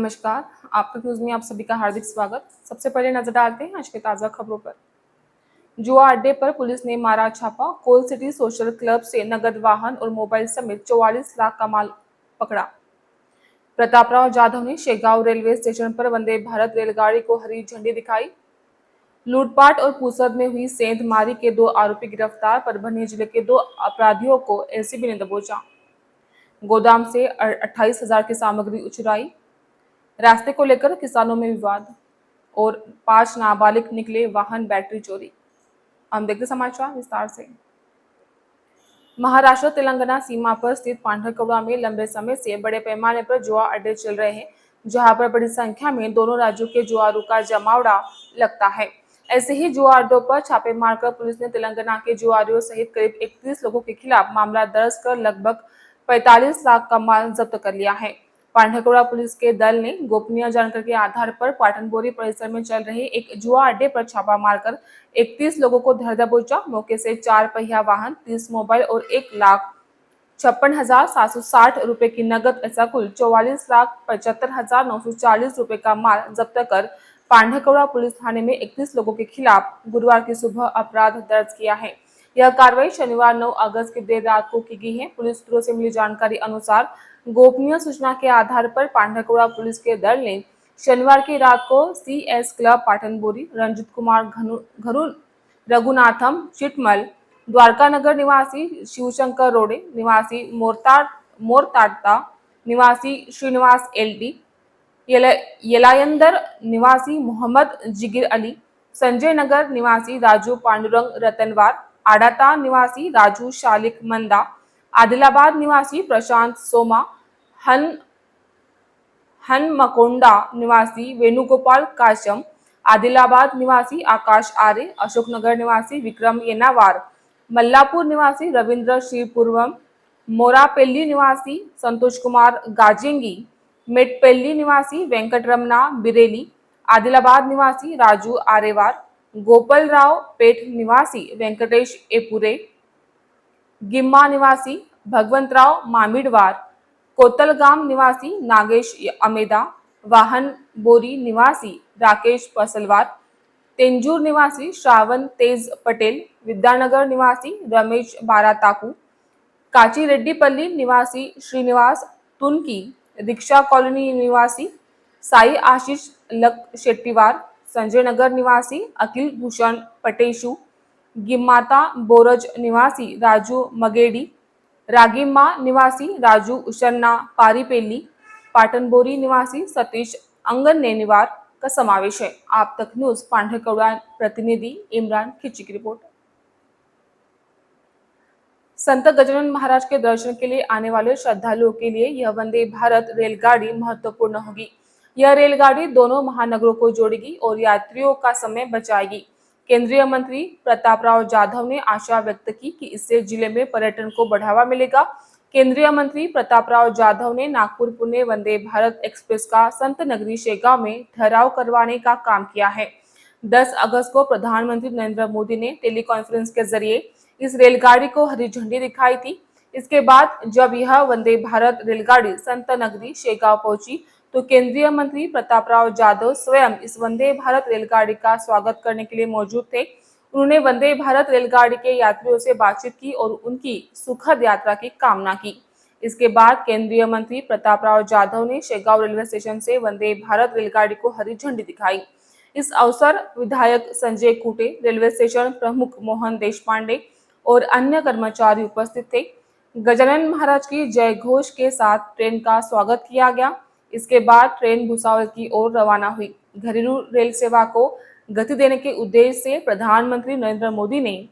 नमस्कार। आप तक न्यूज़ में आप सभी का हार्दिक स्वागत। सबसे पहले नजर डालते हैं आज के ताज़ा खबरों पर। जुआ अड्डे पर पुलिस ने मारा छापा। कोल सिटी सोशल क्लब से नगद वाहन और मोबाइल समेत 44 लाख का माल पकड़ा। प्रतापराव जाधव ने शेगांव रेलवे स्टेशन पर वंदे भारत रेलगाड़ी को हरी झंडी दिखाई। लूटपाट और पूसद में हुई सेंधमारी के 2 आरोपी गिरफ्तार। परभनी जिले के 2 अपराधियों को एसीबी ने दबोचा। गोदाम से 28,000 की सामग्री उचुराई। रास्ते को लेकर किसानों में विवाद और 5 नाबालिग निकले वाहन बैटरी चोरी। हम देखते समाचार विस्तार से। महाराष्ट्र तेलंगाना सीमा पर स्थित पांढरकौड़ा में लंबे समय से बड़े पैमाने पर जुआ अड्डे चल रहे हैं, जहां पर बड़ी संख्या में दोनों राज्यों के जुआरों का जमावड़ा लगता है। ऐसे ही जुआ अड्डों पर छापे मारकर पुलिस ने तेलंगाना के जुआरियों सहित करीब 31 लोगों के खिलाफ मामला दर्ज कर लगभग 45 लाख का माल जब्त कर लिया है। पांढरकौड़ा पुलिस के दल ने गोपनीय जानकारी के आधार पर पाटनबोरी परिसर में चल रहे एक जुआ अड्डे पर छापा मारकर 31 लोगों को धर दबोचा। मौके से 4 पहिया वाहन, 30 मोबाइल और 1,56,760 रुपए की नकद, ऐसा कुल 44,75,940 रुपए का माल जब्त कर पांढरकौड़ा पुलिस थाने में 31 लोगों के खिलाफ गुरुवार की सुबह अपराध दर्ज किया है। यह कार्रवाई शनिवार 9 अगस्त की देर रात को की गई है। पुलिस सूत्रों से मिली जानकारी अनुसार गोपनीय सूचना के आधार पर पांढरकौड़ा पुलिस के दल ने शनिवार की रात को CS क्लब पाटनबोरी, रंजित कुमार घरू रघुनाथम चिटमल, द्वारका नगर निवासी शिवशंकर रोडे निवासी मोरताडता निवासी श्रीनिवास LD, येलायंदर निवासी मोहम्मद जिगिर अली, संजय नगर निवासी राजू पांडुरंग रतनवार, आडाता निवासी राजू शालिक मंदा, आदिलाबाद निवासी प्रशांत सोमा, हनमकोंडा निवासी वेणुगोपाल काशम, आदिलाबाद निवासी आकाश आर्य, अशोकनगर निवासी विक्रम येनावार, मल्लापुर निवासी रविंद्र श्रीपुरवम, मोरापेल्ली निवासी संतोष कुमार गाजेंगी, मेटपेल्ली निवासी वेंकटरमना बिरेली, आदिलाबाद निवासी राजू आरेवार, गोपालराव पेठ निवासी वेंकटेश एपुरे, गिम्मा निवासी भगवंतराव मामिडवार, कोतलगाम निवासी नागेश अमेदा, वाहन बोरी निवासी राकेश पसलवार, तेंजूर निवासी श्रावण तेज पटेल, विद्यानगर निवासी रमेश बाराताकू, काचीरेड्डीपल्ली निवासी श्रीनिवास तुनकी, रिक्शा कॉलोनी निवासी साई आशीष लक शेट्टीवार, संजय नगर निवासी अखिल भूषण पटेशु, गिम्माता बोरज निवासी राजू मगेडी, रागिम्मा निवासी राजू उशन्ना पारीपेली, पाटनबोरी निवासी सतीश अंगनेनिवार का समावेश है। आप तक न्यूज पांढरकौड़ा प्रतिनिधि इमरान खिची की रिपोर्ट। संत गजानन महाराज के दर्शन के लिए आने वाले श्रद्धालुओं के लिए यह वंदे भारत रेलगाड़ी महत्वपूर्ण होगी। यह रेलगाड़ी दोनों महानगरों को जोड़ेगी और यात्रियों का समय बचाएगी। केंद्रीय मंत्री प्रतापराव जाधव ने आशा व्यक्त की कि इससे जिले में पर्यटन को बढ़ावा मिलेगा। केंद्रीय मंत्री प्रतापराव जाधव ने नागपुर पुणे वंदे भारत एक्सप्रेस का संत नगरी शेगांव में ठहराव करवाने का काम किया है। 10 अगस्त को प्रधानमंत्री नरेंद्र मोदी ने टेलीकॉन्फ्रेंस के जरिए इस रेलगाड़ी को हरी झंडी दिखाई थी। इसके बाद जब यह वंदे भारत रेलगाड़ी संत नगरी शेगांव पहुंची तो केंद्रीय मंत्री प्रतापराव जाधव स्वयं इस वंदे भारत रेलगाड़ी का स्वागत करने के लिए मौजूद थे। उन्होंने वंदे भारत रेलगाड़ी के यात्रियों से बातचीत की और उनकी सुखद यात्रा की कामना की। इसके बाद केंद्रीय मंत्री प्रतापराव जाधव ने शेगांव रेलवे स्टेशन से वंदे भारत रेलगाड़ी को हरी झंडी दिखाई। इस अवसर विधायक संजय कूटे, रेलवे स्टेशन प्रमुख मोहन देशपांडे और अन्य कर्मचारी उपस्थित थे। गजानन महाराज की जय घोष के साथ ट्रेन का स्वागत किया गया। इसके बाद ट्रेन भुसावल की ओर रवाना हुई। घरेलू रेल सेवा को गति देने के उद्देश्य से प्रधानमंत्री नरेंद्र मोदी ने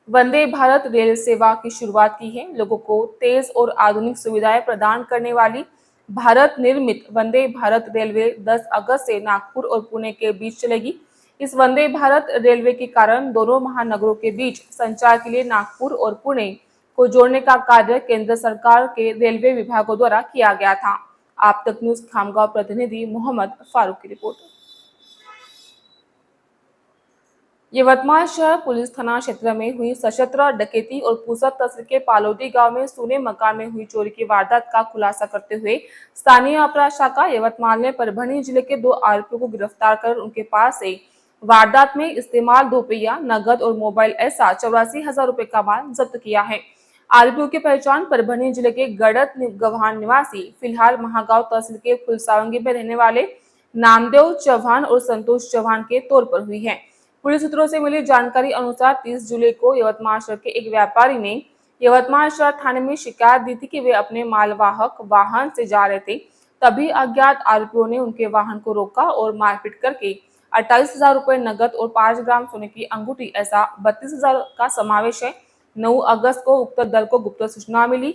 वंदे भारत रेल सेवा की शुरुआत की है। लोगों को तेज और आधुनिक सुविधाएं प्रदान करने वाली भारत निर्मित वंदे भारत रेलवे 10 अगस्त से नागपुर और पुणे के बीच चलेगी। इस वंदे भारत रेलवे के कारण दोनों महानगरों के बीच संचार के लिए नागपुर और पुणे को जोड़ने का कार्य केंद्र सरकार के रेलवे विभागों द्वारा किया गया था। आप तक न्यूज खामगांव प्रतिनिधि मोहम्मद फारूक की रिपोर्ट। यवतमाल शहर पुलिस थाना क्षेत्र में हुई सशस्त्र डकैती और पूसद तहसील के पालोदी गांव में सूने मकान में हुई चोरी की वारदात का खुलासा करते हुए स्थानीय अपराध शाखा यवतमाल ने परभणी जिले के 2 आरोपियों को गिरफ्तार कर उनके पास से वारदात में इस्तेमाल दोपहिया नगद और मोबाइल ऐसा 84,000 रुपए का माल जब्त किया है। आरोपियों की पहचान परभणी जिले के गड़त गव्हाण निवासी फिलहाल महागांव तहसील के फुलसावंगी में रहने वाले नामदेव चौहान और संतोष चौहान के तौर पर हुई है। पुलिस सूत्रों से मिली जानकारी अनुसार 30 जुलाई को यवतमाल शहर के एक व्यापारी ने यवतमाल शहर थाने में शिकायत दी थी कि वे अपने मालवाहक वाहन से जा रहे थे। तभी अज्ञात आरोपियों ने उनके वाहन को रोका और मारपीट करके 28,000 रुपए नगद और 5 ग्राम सोने की अंगूठी ऐसा 32,000 का समावेश है। 9 अगस्त को उक्त दल को गुप्त सूचना मिली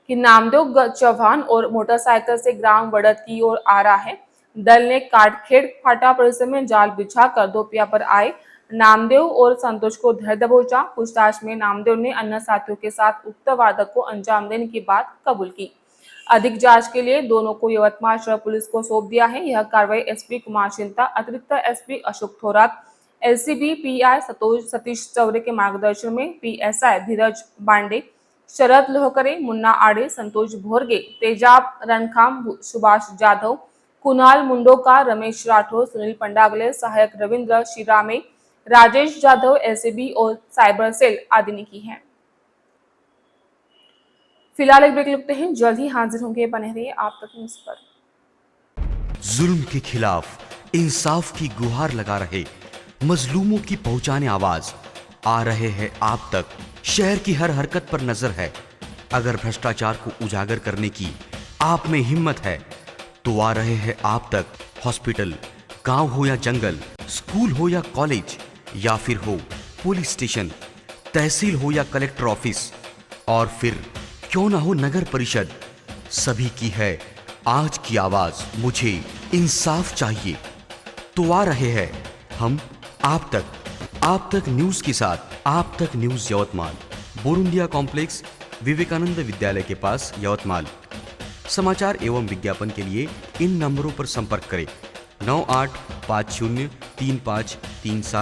कि नामदेव चौहान और मोटरसाइकिल से ग्राम वड़द की ओर आ रहा है। दल ने काटखेड़ फाटा परिसर में जाल बिछाकर दोपहिया पर आए नामदेव और संतोष को धर दबोचा। पूछताछ में नामदेव ने अन्य साथियों के साथ उक्त वारदात को अंजाम देने की बात कबूल की। अधिक जांच के लिए दोनों को यवतमाल शहर पुलिस को सौंप दिया है। यह कार्रवाई एसपी कुमार चिंता, अतिरिक्त SP Ashok Thorat, LCB pi Satish Chaure के मार्गदर्शन में पीएसआई धीरज बांडे, शरद लोहकरे, मुन्ना आड़े, संतोष भोरगे, तेजाब रणखाम, सुभाष जाधव, कुणाल मुंडोका, रमेश राठौर, सुनील पंडागले, सहायक रविंद्र शिरामे, राजेश जाधव, एलसीबी और साइबर सेल आदि ने की है। फिलहाल एक ब्रेक लेते हैं, जल्द ही हाजिर होंगे, बने रहिए आप तक न्यूज़ पर। जुल्म के खिलाफ इंसाफ की गुहार लगा रहे मजलूमों की पहुंचाने आवाज आ रहे हैं आप तक। शहर की हर हरकत पर नजर है। अगर भ्रष्टाचार को उजागर करने की आप में हिम्मत है तो आ रहे हैं आप तक। हॉस्पिटल, गांव हो या जंगल, स्कूल हो या कॉलेज, या फिर हो पुलिस स्टेशन, तहसील हो या कलेक्टर ऑफिस, और फिर क्यों ना हो नगर परिषद, सभी की है आज की आवाज। मुझे इंसाफ चाहिए, तो आ रहे हैं हम आप तक न्यूज के साथ। आप तक न्यूज यवतमाल, बोरुंडिया कॉम्प्लेक्स, विवेकानंद विद्यालय के पास, यवतमाल। समाचार एवं विज्ञापन के लिए इन नंबरों पर संपर्क करें 98503537